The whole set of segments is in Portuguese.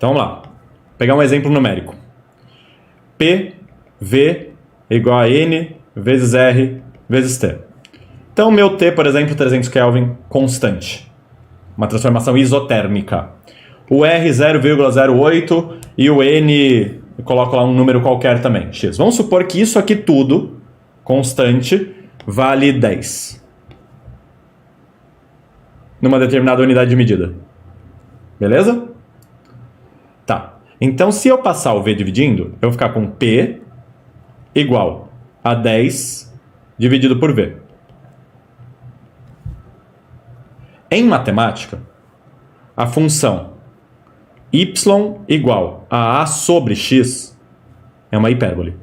Então vamos lá. Vou pegar um exemplo numérico. P, V é igual a N vezes R vezes T. Então o meu T, por exemplo, 300 Kelvin, constante. Uma transformação isotérmica. O R 0,08 e o N, eu coloco lá um número qualquer também, X. Vamos supor que isso aqui tudo, constante, vale 10. Numa determinada unidade de medida. Beleza? Tá. Então, se eu passar o V dividindo, eu vou ficar com P igual a 10 dividido por V. Em matemática, a função y igual a A sobre x é uma hipérbole.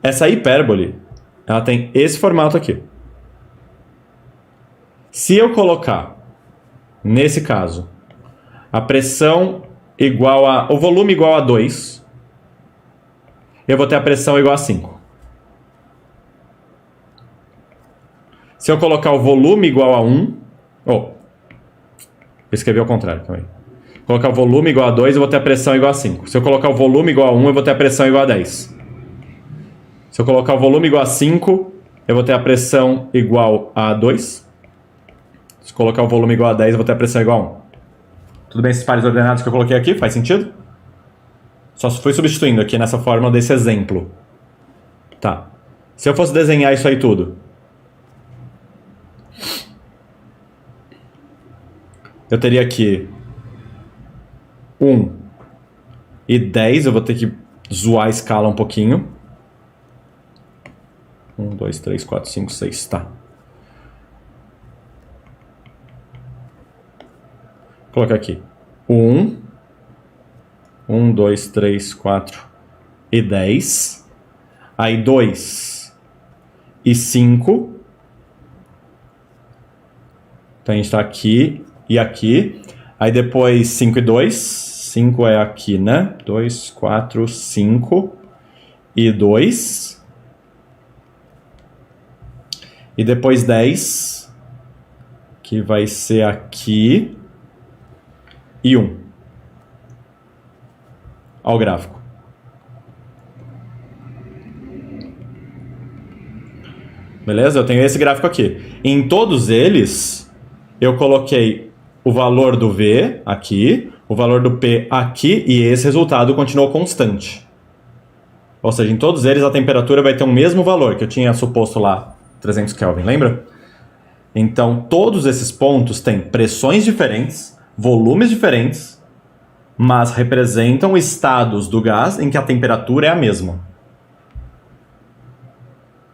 Essa hipérbole, ela tem esse formato aqui. Se eu colocar, nesse caso, a pressão igual a... o volume igual a 2, eu vou ter a pressão igual a 5. Se eu colocar o volume igual a 1... eu escrevi ao contrário também. Colocar o volume igual a 2, eu vou ter a pressão igual a 5. Se eu colocar o volume igual a 1, eu vou ter a pressão igual a 10. Se eu colocar o volume igual a 5, eu vou ter a pressão igual a 2. Se eu colocar o volume igual a 10, eu vou ter a pressão igual a 1. Tudo bem esses pares ordenados que eu coloquei aqui? Faz sentido? Só fui substituindo aqui nessa fórmula desse exemplo. Tá. Se eu fosse desenhar isso aí tudo, eu teria aqui 1 e 10. Eu vou ter que zoar a escala um pouquinho. 1, 2, 3, 4, 5, 6. Tá. Vou colocar aqui 1, 2, 3, 4 e 10. Aí 2 e 5. Então a gente está aqui e aqui. Aí depois 5 e 2. 5 é aqui, né? 2, 4, 5 e 2. E depois 10, que vai ser aqui, e 1. Olha o gráfico. Beleza? Eu tenho esse gráfico aqui. Em todos eles, eu coloquei o valor do V aqui, o valor do P aqui, e esse resultado continuou constante. Ou seja, em todos eles a temperatura vai ter o mesmo valor que eu tinha suposto lá, 300 Kelvin, lembra? Então, todos esses pontos têm pressões diferentes, volumes diferentes, mas representam estados do gás em que a temperatura é a mesma.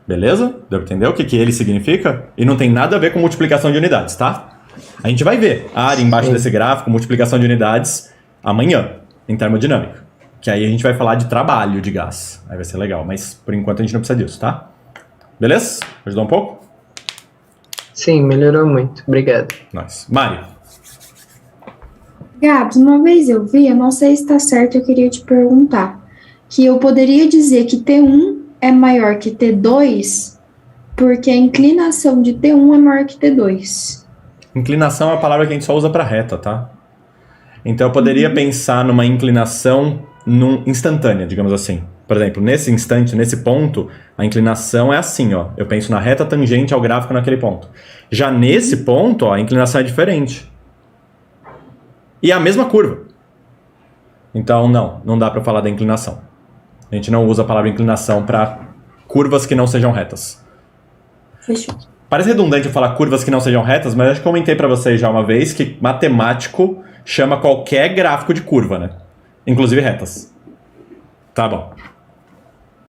Beleza? Deu para entender o que ele significa? E não tem nada a ver com multiplicação de unidades, tá? A gente vai ver a área embaixo desse gráfico, multiplicação de unidades, amanhã, em termodinâmica. Que aí a gente vai falar de trabalho de gás. Aí vai ser legal, mas por enquanto a gente não precisa disso, tá? Beleza? Ajudou um pouco? Sim, melhorou muito. Obrigado. Nice. Mari. Gabs, uma vez eu vi, eu não sei se está certo, eu queria te perguntar, que eu poderia dizer que T1 é maior que T2 porque a inclinação de T1 é maior que T2. Inclinação é a palavra que a gente só usa para reta, tá? Então eu poderia pensar numa inclinação instantânea, digamos assim. Por exemplo, nesse instante, nesse ponto, a inclinação é assim, ó. Eu penso na reta tangente ao gráfico naquele ponto. Já nesse ponto, ó, a inclinação é diferente. E é a mesma curva. Então, não dá para falar da inclinação. A gente não usa a palavra inclinação para curvas que não sejam retas. Fechou. Parece redundante eu falar curvas que não sejam retas, mas acho que eu comentei para vocês já uma vez que matemático chama qualquer gráfico de curva, né? Inclusive retas. Tá bom.